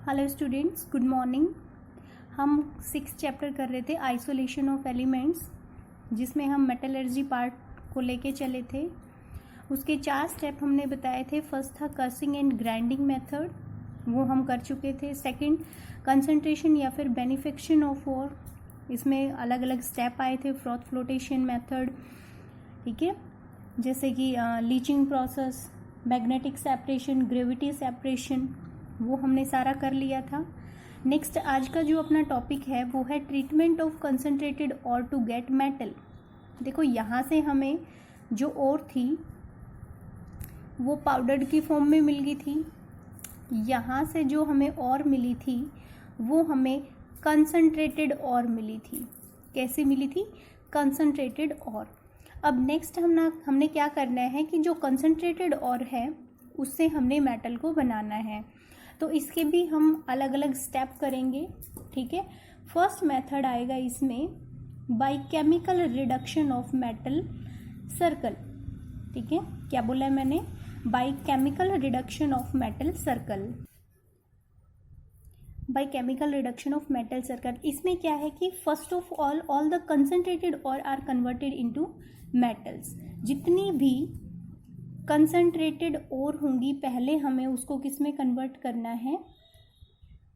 Hello students, good morning. हम 6 chapter कर रहे थे आइसोलेशन ऑफ एलिमेंट्स, जिसमें हम मेटलर्जी पार्ट को लेके चले थे। उसके 4 स्टेप हमने बताए थे। फर्स्ट था कर्सिंग एंड ग्राइंडिंग मेथड, वो हम कर चुके थे। सेकंड कंसंट्रेशन या फिर बेनिफिक्शन ऑफ ओर, इसमें अलग अलग स्टेप आए थे। फ्रॉथ फ्लोटेशन मेथड, ठीक है, जैसे कि leaching process, magnetic separation, gravity separation, वो हमने सारा कर लिया था। नेक्स्ट आज का जो अपना टॉपिक है वो है ट्रीटमेंट ऑफ कंसंट्रेटेड और टू गेट मेटल। देखो, यहाँ से हमें जो और थी वो पाउडर की फॉर्म में मिल गई थी। यहाँ से जो हमें और मिली थी वो हमें कंसंट्रेटेड और मिली थी। कैसे मिली थी? कंसंट्रेटेड और। अब नेक्स्ट हमने क्या करना है कि जो कंसंट्रेटेड और है उससे हमने मेटल को बनाना है। तो इसके भी हम अलग अलग स्टेप करेंगे, ठीक है। फर्स्ट मेथड आएगा इसमें by chemical reduction of metal circle, ठीक है। क्या बोला है मैंने? By chemical reduction of metal circle. By chemical reduction of metal circle, इसमें क्या है कि first of all the concentrated और आर कन्वर्टेड इनटू मेटल्स। जितनी भी कंसंट्रेटेड और होंगी पहले हमें उसको किस में कन्वर्ट करना है?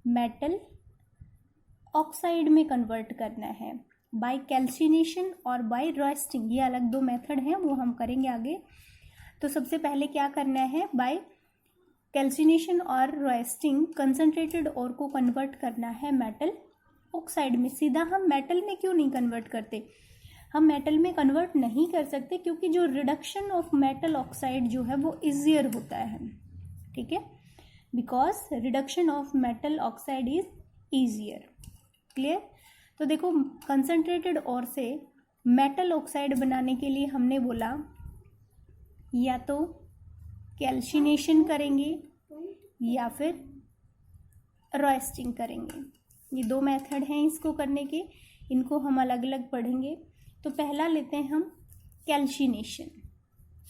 मेटल ऑक्साइड में कन्वर्ट करना है, बाय कैल्सिनेशन और बाय रोस्टिंग। ये अलग दो मेथड हैं, वो हम करेंगे आगे। तो सबसे पहले क्या करना है? बाय कैल्सिनेशन और रोस्टिंग कंसंट्रेटेड और को कन्वर्ट करना है मेटल ऑक्साइड में। सीधा हम मेटल में क्यों नहीं कन्वर्ट करते? हम मेटल में कन्वर्ट नहीं कर सकते क्योंकि जो रिडक्शन ऑफ मेटल ऑक्साइड जो है वो इजियर होता है, ठीक है, because reduction of metal oxide is easier. Clear? तो देखो, कंसंट्रेटेड और से मेटल ऑक्साइड बनाने के लिए हमने बोला या तो कैल्सिनेशन करेंगे या फिर रोस्टिंग करेंगे। ये दो मेथड हैं इसको करने के, इनको हम अलग अलग पढ़ेंगे। तो पहला लेते हैं हम कैल्सिनेशन,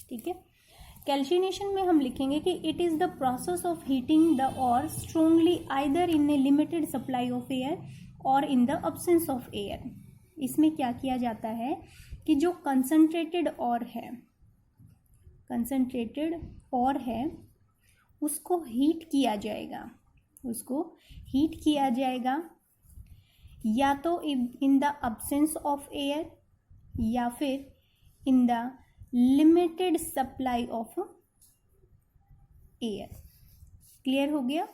ठीक है। कैल्सिनेशन में हम लिखेंगे कि it is the process of heating the ore strongly either in a limited supply of air or in the absence of air. इसमें क्या किया जाता है कि जो कंसंट्रेटेड और है उसको हीट किया जाएगा, या तो इन द अब्सेंस ऑफ एयर या फिर इन the limited supply of air. Clear हो गया?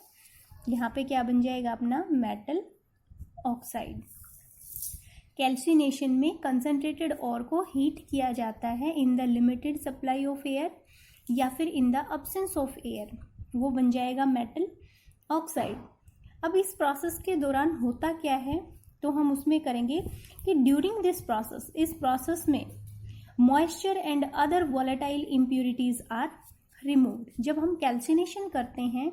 यहाँ पे क्या बन जाएगा अपना? Metal oxide. कैल्सिनेशन में कंसंट्रेटेड और को हीट किया जाता है in the limited supply of air या फिर इन द अब्सेंस ऑफ एयर, वो बन जाएगा मेटल ऑक्साइड। अब इस प्रोसेस के दौरान होता क्या है तो हम उसमें करेंगे कि ड्यूरिंग दिस प्रोसेस, इस प्रोसेस में moisture and other volatile impurities are removed. जब हम कैल्सिनेशन करते हैं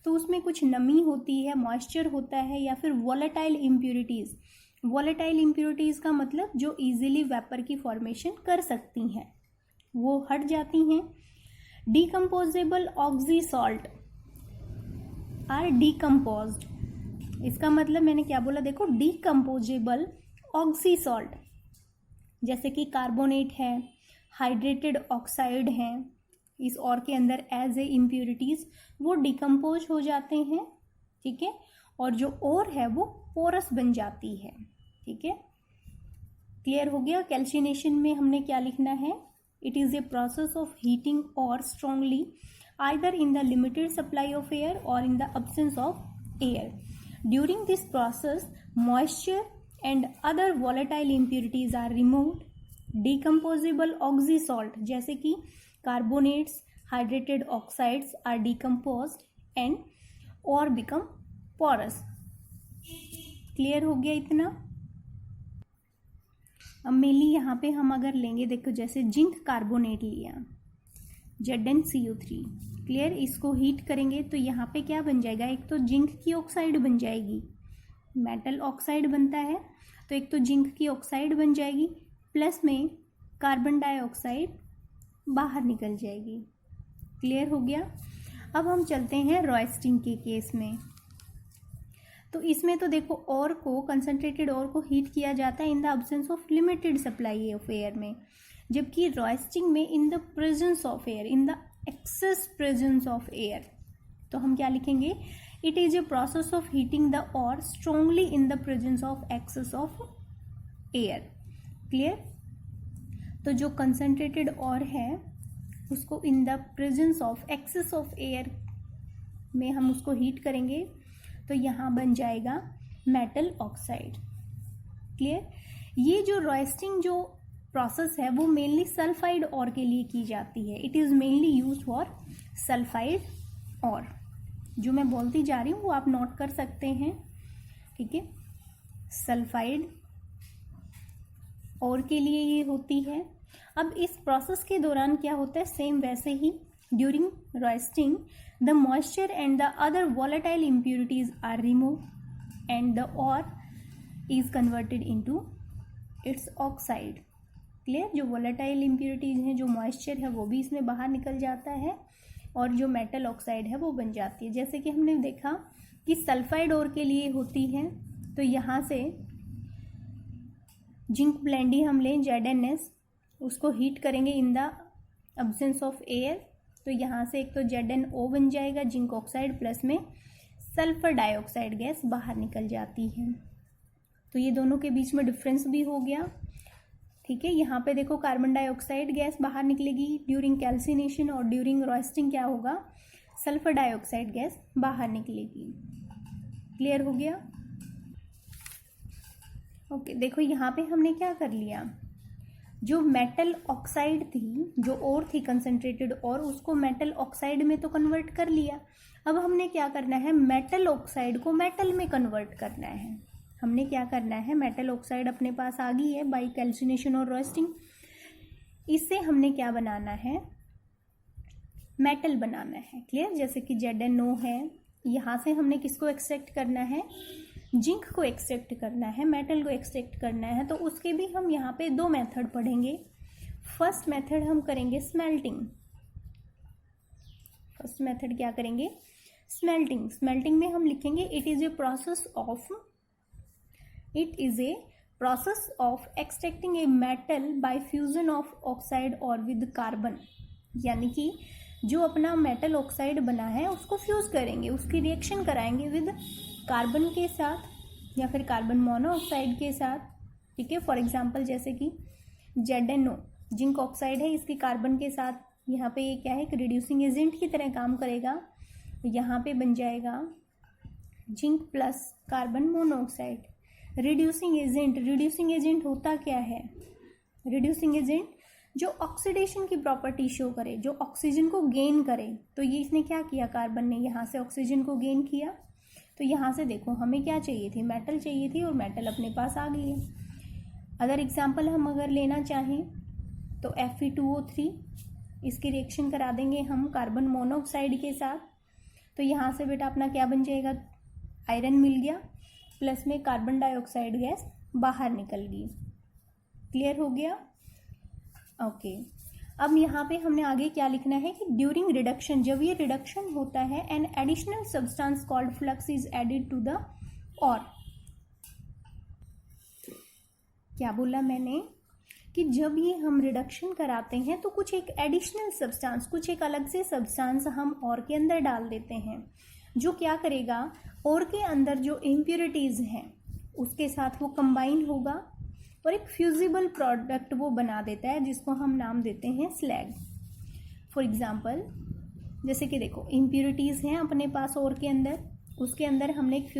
तो उसमें कुछ नमी होती है, मॉइस्चर होता है, या फिर वॉलेटाइल इम्प्यूरिटीज। वॉलेटाइल इम्प्यूरिटीज का मतलब जो इजीली वेपर की फॉर्मेशन कर सकती हैं वो हट जाती हैं। Decomposable oxy salt are decomposed. इसका मतलब मैंने क्या बोला? देखो, डिकम्पोजेबल ऑक्सी सॉल्ट, जैसे कि कार्बोनेट है, हाइड्रेटेड ऑक्साइड है, इस और के अंदर एज ए इम्प्यूरिटीज वो डिकम्पोज हो जाते हैं, ठीक है, और जो और है वो पोरस बन जाती है, ठीक है। क्लियर हो गया? कैल्सिनेशन में हमने क्या लिखना है? It is a process of heating ore strongly either in the limited supply of air or in the absence of air. During this process, moisture and other volatile impurities are removed. Decomposable oxy salt, जैसे कि carbonates, hydrated oxides are decomposed and or become porous. Clear हो गया इतना? अब mainly यहाँ पे हम अगर लेंगे, देखो जैसे जिंक कार्बोनेट लिया, ZnCO3, क्लियर, इसको हीट करेंगे तो यहाँ पे क्या बन जाएगा? एक तो जिंक की ऑक्साइड बन जाएगी, मेटल ऑक्साइड बनता है, तो एक तो जिंक की ऑक्साइड बन जाएगी, प्लस में कार्बन डाइऑक्साइड बाहर निकल जाएगी। क्लियर हो गया? अब हम चलते हैं रोस्टिंग के केस में। तो इसमें तो देखो और को, कंसनट्रेटेड और को हीट किया जाता है in the absence of limited supply of air में, जबकि रोस्टिंग में in the presence of air, in the excess presence of air. तो हम क्या लिखेंगे, it is a process of heating the ore strongly in the presence of excess of air. Clear. तो जो concentrated ore है उसको in the presence of excess of air में हम उसको हीट करेंगे तो यहाँ बन जाएगा मेटल ऑक्साइड। क्लियर। ये जो रोस्टिंग जो प्रोसेस है वो मेनली सल्फाइड और के लिए की जाती है। It is mainly use for sulphide और। जो मैं बोलती जा रही हूँ वो आप नोट कर सकते हैं, ठीक है। सल्फाइड और के लिए ये होती है। अब इस प्रोसेस के दौरान क्या होता है, सेम वैसे ही during roasting the moisture and the other volatile impurities are remove and the ore is converted into its oxide. Clear. जो वॉलेटाइल इम्प्यूरिटीज हैं, जो मॉइस्चर है वो भी इसमें बाहर निकल जाता है और जो मेटल ऑक्साइड है वो बन जाती है। जैसे कि हमने देखा कि सल्फाइड और के लिए होती है, तो यहाँ से जिंक ब्लेंडी हम लें ZnS, उसको हीट करेंगे इन द एब्सेंस ऑफ एयर, तो यहाँ से एक तो ZnO बन जाएगा जिंक ऑक्साइड, प्लस में सल्फर डाइऑक्साइड गैस बाहर निकल जाती है। तो ये दोनों के बीच में डिफरेंस भी हो गया, ठीक है। यहाँ पे देखो कार्बन डाइऑक्साइड गैस बाहर निकलेगी ड्यूरिंग कैल्सिनेशन और ड्यूरिंग रोस्टिंग क्या होगा, सल्फर डाइऑक्साइड गैस बाहर निकलेगी। क्लियर हो गया। ओके, देखो यहाँ पे हमने क्या कर लिया, जो मेटल ऑक्साइड थी, जो और थी कंसनट्रेटेड और, उसको मेटल ऑक्साइड में तो कन्वर्ट कर लिया। अब हमने क्या करना है, मेटल ऑक्साइड को मेटल में कन्वर्ट करना है। हमने क्या करना है, मेटल ऑक्साइड अपने पास आ गई है बाई कैल्सिनेशन और रोस्टिंग, इससे हमने क्या बनाना है, मेटल बनाना है। क्लियर। जैसे कि ZnO है, यहाँ से हमने किसको एक्सट्रैक्ट करना है, जिंक को एक्सट्रैक्ट करना है, मेटल को एक्सट्रैक्ट करना है। तो उसके भी हम यहाँ पे दो मेथड पढ़ेंगे। फर्स्ट मेथड हम करेंगे स्मेल्टिंग। फर्स्ट मेथड क्या करेंगे, स्मेल्टिंग। स्मेल्टिंग में हम लिखेंगे it is a process of extracting a metal by fusion of oxide और विद कार्बन। यानी कि जो अपना मेटल ऑक्साइड बना है उसको फ्यूज करेंगे, उसकी रिएक्शन कराएंगे विद कार्बन के साथ या फिर कार्बन मोनोऑक्साइड के साथ, ठीक है। फॉर एग्जांपल जैसे कि ZnO जिंक ऑक्साइड है, इसकी कार्बन के साथ यहाँ पे ये क्या है, एक रिड्यूसिंग एजेंट की तरह काम करेगा। यहाँ पे बन जाएगा zinc plus carbon monoxide. Reducing agent होता क्या है, रिड्यूसिंग एजेंट जो ऑक्सीडेशन की प्रॉपर्टी शो करे, जो ऑक्सीजन को गेन करे। तो ये इसने क्या किया, कार्बन ने यहाँ से ऑक्सीजन को गेन किया। तो यहाँ से देखो हमें क्या चाहिए थी, मेटल चाहिए थी, और मेटल अपने पास आ गई है। अदर एग्जाम्पल हम अगर लेना चाहें तो Fe2O3, इसकी रिएक्शन करा देंगे हम कार्बन मोनोऑक्साइड के साथ। तो यहाँ से बेटा अपना क्या बन जाएगा, आयरन मिल गया, प्लस में कार्बन डाइऑक्साइड गैस बाहर निकल गई। क्लियर हो गया। ओके, अब यहाँ पे हमने आगे क्या लिखना है कि ड्यूरिंग रिडक्शन, जब ये रिडक्शन होता है, an additional substance called flux is added to the ore. क्या बोला मैंने कि जब ये हम रिडक्शन कराते हैं तो कुछ एक एडिशनल सब्सटेंस, कुछ एक अलग से सब्सटेंस हम और के अंदर डाल देते हैं, जो क्या करेगा, और के अंदर जो इम्प्योरिटीज हैं उसके साथ वो कंबाइन होगा और एक फ्यूजिबल प्रोडक्ट वो बना देता है, जिसको हम नाम देते हैं स्लैग। फॉर एग्जांपल जैसे कि देखो इम्प्योरिटीज़ हैं अपने पास और के अंदर, उसके अंदर हमने एक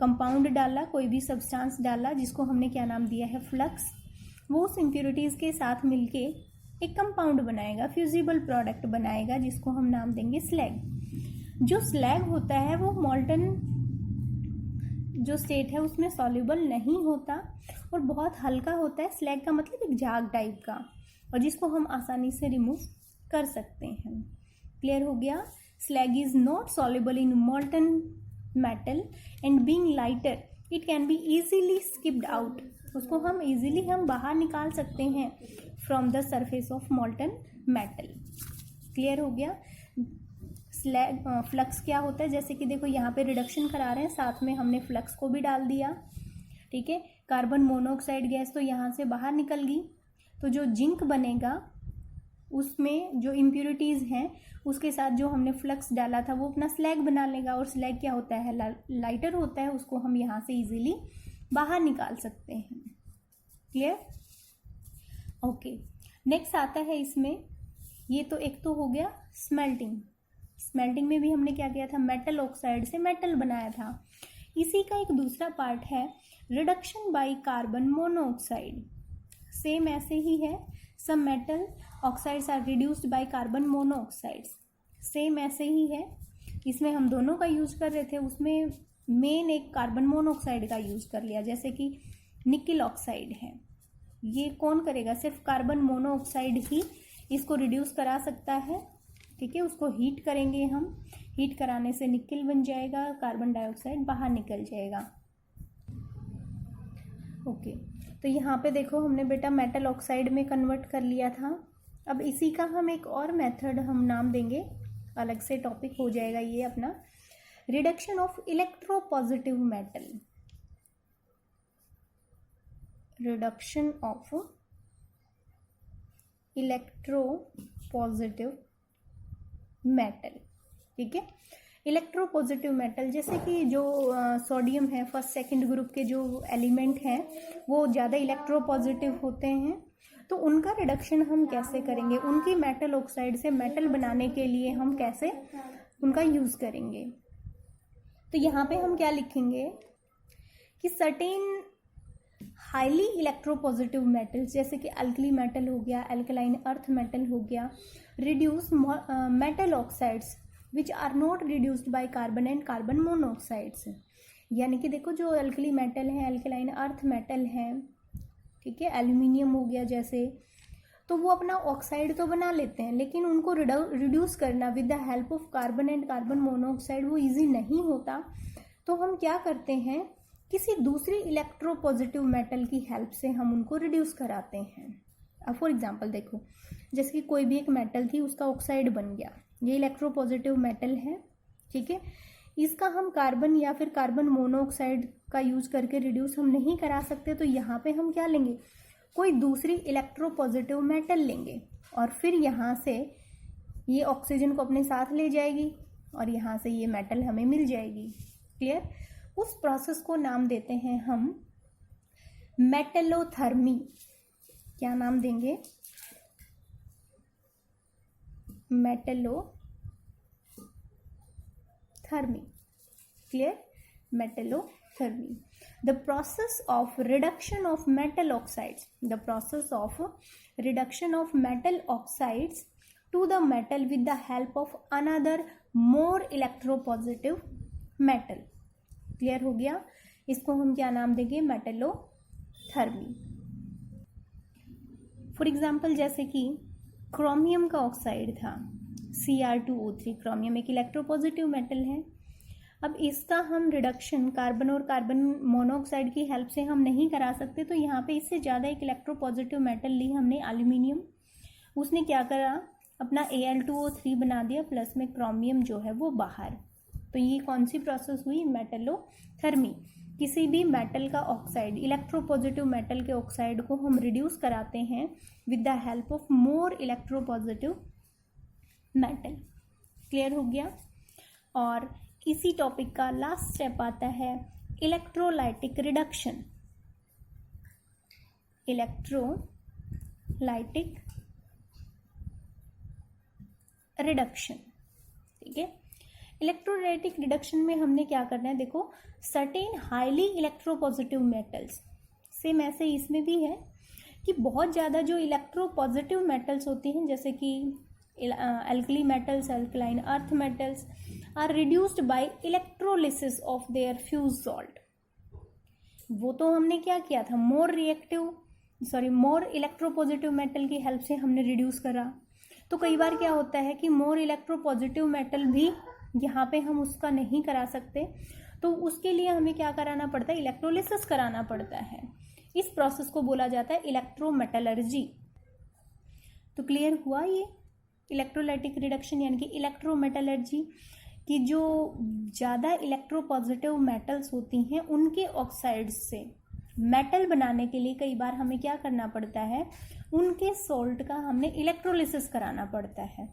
कंपाउंड डाला, कोई भी सब्सटेंस डाला, जिसको हमने क्या नाम दिया है, फ्लक्स। वो उस इम्प्योरिटीज़ के साथ मिलके एक कंपाउंड बनाएगा, फ्यूजिबल प्रोडक्ट बनाएगा, जिसको हम नाम देंगे स्लैग। जो स्लैग होता है वो मॉल्टन जो स्टेट है उसमें सॉल्युबल नहीं होता और बहुत हल्का होता है। स्लैग का मतलब एक झाग टाइप का, और जिसको हम आसानी से रिमूव कर सकते हैं। क्लियर हो गया। Slag is not soluble in मॉल्टन metal and being lighter it can be easily skipped out. उसको हम इजीली बाहर निकाल सकते हैं from the surface of मॉल्टन metal. Clear हो गया। फ्लक्स क्या होता है, जैसे कि देखो यहाँ पे रिडक्शन करा रहे हैं, साथ में हमने फ्लक्स को भी डाल दिया, ठीक है। कार्बन मोनोऑक्साइड गैस तो यहाँ से बाहर निकल गई, तो जो जिंक बनेगा उसमें जो इम्प्योरिटीज़ हैं उसके साथ जो हमने फ्लक्स डाला था वो अपना स्लैग बना लेगा, और स्लैग क्या होता है, लाइटर होता है, उसको हम यहाँ से इजीली बाहर निकाल सकते हैं। क्लियर? ओके, नेक्स्ट आता है इसमें, ये तो एक तो हो गया स्मेल्टिंग। स्मेल्टिंग में भी हमने क्या किया था, मेटल ऑक्साइड से मेटल बनाया था। इसी का एक दूसरा पार्ट है reduction by carbon monoxide. Same ऐसे ही है, some metal oxides are reduced by carbon monoxides. Same ऐसे ही है, इसमें हम दोनों का यूज कर रहे थे, उसमें मेन एक कार्बन मोनोऑक्साइड का यूज कर लिया। जैसे कि निकल ऑक्साइड है, ये कौन करेगा, सिर्फ कार्बन मोनोऑक्साइड ही इसको रिड्यूस करा सकता है, ठीक है। उसको हीट करेंगे हम, हीट कराने से निकल बन जाएगा, कार्बन डाइऑक्साइड बाहर निकल जाएगा। ओके, तो यहाँ पे देखो हमने बेटा मेटल ऑक्साइड में कन्वर्ट कर लिया था। अब इसी का हम एक और मेथड हम नाम देंगे, अलग से टॉपिक हो जाएगा ये अपना, reduction of electropositive metal. Reduction of electropositive metal, ठीक है। इलेक्ट्रोपॉजिटिव मेटल जैसे कि जो सोडियम है, फर्स्ट सेकंड ग्रुप के जो एलिमेंट हैं वो ज़्यादा इलेक्ट्रोपॉजिटिव होते हैं, तो उनका रिडक्शन हम कैसे करेंगे, उनकी मेटल ऑक्साइड से मेटल बनाने के लिए हम कैसे उनका यूज़ करेंगे। तो यहाँ पे हम क्या लिखेंगे कि सर्टेन हाईली इलेक्ट्रोपॉजिटिव मेटल्स, जैसे कि अल्कली मेटल हो गया, अल्कलाइन अर्थ मेटल हो गया, reduce metal oxides which are not reduced by carbon and carbon monoxides. यानी कि देखो जो अल्कली मेटल है, अल्कलाइन अर्थ मेटल है, ठीक है, एल्यूमिनियम हो गया जैसे, तो वो अपना ऑक्साइड तो बना लेते हैं, लेकिन उनको रिड्यूस करना with the help of carbon and carbon monoxide वो ईजी नहीं होता। तो हम क्या करते हैं, किसी दूसरी इलेक्ट्रोपॉजिटिव मेटल की हेल्प से हम उनको रिड्यूस कराते हैं। अब फॉर एग्जांपल देखो, जैसे कि कोई भी एक मेटल थी, उसका ऑक्साइड बन गया, ये इलेक्ट्रोपॉजिटिव मेटल है, ठीक है। इसका हम कार्बन या फिर कार्बन मोनोऑक्साइड का यूज करके रिड्यूस हम नहीं करा सकते, तो यहाँ पे हम क्या लेंगे, कोई दूसरी इलेक्ट्रोपॉजिटिव मेटल लेंगे, और फिर यहाँ से ये ऑक्सीजन को अपने साथ ले जाएगी और यहाँ से ये मेटल हमें मिल जाएगी। क्लियर? उस प्रोसेस को नाम देते हैं हम मेटलोथर्मी। क्या नाम देंगे, मेटलोथर्मी। Clear? मेटलोथर्मी, the process of reduction of metal oxides, the process of reduction of metal oxides to the metal with the help of another more electropositive metal। Clear हो गया? इसको हम क्या नाम देंगे, मेटलोथर्मी। फॉर एग्जाम्पल जैसे कि क्रोमियम का ऑक्साइड था Cr2O3, क्रोमियम एक इलेक्ट्रोपॉजिटिव मेटल है। अब इसका हम रिडक्शन कार्बन और कार्बन मोनोऑक्साइड की हेल्प से हम नहीं करा सकते, तो यहाँ पे इससे ज़्यादा एक इलेक्ट्रोपॉजिटिव मेटल ली हमने, एल्यूमिनियम। उसने क्या करा, अपना Al2O3 बना दिया, प्लस में क्रोमियम जो है वो बाहर। तो ये कौन सी प्रोसेस हुई, मेटलोथर्मी। किसी भी मेटल का ऑक्साइड, इलेक्ट्रोपॉजिटिव मेटल के ऑक्साइड को हम रिड्यूस कराते हैं with the help of more electropositive metal. Clear हो गया? और इसी टॉपिक का लास्ट स्टेप आता है इलेक्ट्रोलाइटिक रिडक्शन। इलेक्ट्रोलाइटिक रिडक्शन, ठीक है। इलेक्ट्रोलाइटिक रिडक्शन में हमने क्या करना है, देखो certain highly electropositive metals, same ऐसे इसमें भी है कि बहुत ज़्यादा जो इलेक्ट्रोपॉजिटिव मेटल्स होती हैं, जैसे कि alkali metals, alkaline earth metals are reduced by electrolysis of their fuse salt. वो तो हमने क्या किया था, मोर इलेक्ट्रोपॉजिटिव मेटल की हेल्प से हमने रिड्यूस करा। तो कई बार क्या होता है कि मोर इलेक्ट्रोपॉजिटिव मेटल भी यहाँ पे हम उसका नहीं करा सकते, तो उसके लिए हमें क्या कराना पड़ता है, इलेक्ट्रोलिसिस कराना पड़ता है। इस प्रोसेस को बोला जाता है इलेक्ट्रोमेटलर्जी। तो क्लियर हुआ ये? इलेक्ट्रोलाइटिक रिडक्शन यानी कि इलेक्ट्रोमेटलर्जी कि जो ज़्यादा इलेक्ट्रोपॉजिटिव मेटल्स होती हैं उनके ऑक्साइड्स से मेटल बनाने के लिए कई बार हमें क्या करना पड़ता है, उनके सॉल्ट का हमने इलेक्ट्रोलिसिस कराना पड़ता है।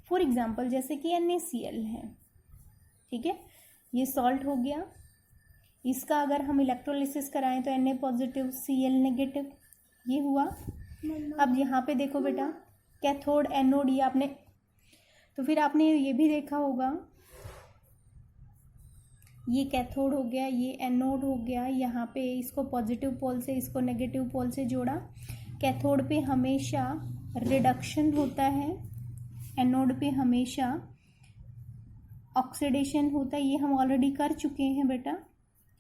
फॉर एग्जांपल जैसे कि NaCl है, ठीक है, ये सॉल्ट हो गया, इसका अगर हम इलेक्ट्रोलिसिस कराएं तो Na पॉजिटिव Cl नेगेटिव, ये हुआ। अब यहाँ पे देखो बेटा, कैथोड एनोड, ये आपने तो फिर आपने ये भी देखा होगा, ये कैथोड हो गया, ये एनोड हो गया, यहाँ पे इसको पॉजिटिव पोल से इसको नेगेटिव पोल से जोड़ा। कैथोड पे हमेशा रिडक्शन होता है, एनोड पे हमेशा ऑक्सीडेशन होता है, ये हम ऑलरेडी कर चुके हैं बेटा,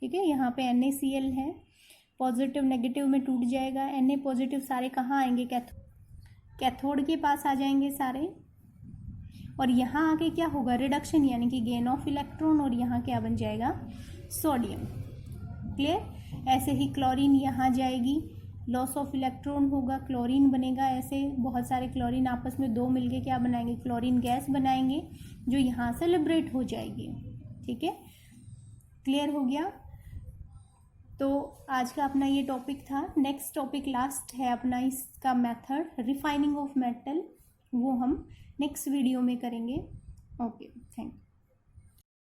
ठीक है। यहाँ पे NaCl है, पॉजिटिव नेगेटिव में टूट जाएगा, Na पॉजिटिव सारे कहाँ आएंगे, कैथोड के पास आ जाएंगे सारे, और यहाँ आके क्या होगा, रिडक्शन यानी कि गेन ऑफ इलेक्ट्रॉन, और यहाँ क्या बन जाएगा, सोडियम। क्लियर। ऐसे ही क्लोरीन यहाँ जाएगी, लॉस ऑफ इलेक्ट्रॉन होगा, क्लोरीन बनेगा। ऐसे बहुत सारे क्लोरीन आपस में दो मिलके क्या बनाएंगे, क्लोरीन गैस बनाएंगे, जो यहाँ से लिबरेट हो जाएगी, ठीक है। क्लियर हो गया। तो आज का अपना ये टॉपिक था। नेक्स्ट टॉपिक लास्ट है अपना इसका मेथड, रिफाइनिंग ऑफ मेटल, वो हम नेक्स्ट वीडियो में करेंगे। Okay, thank you.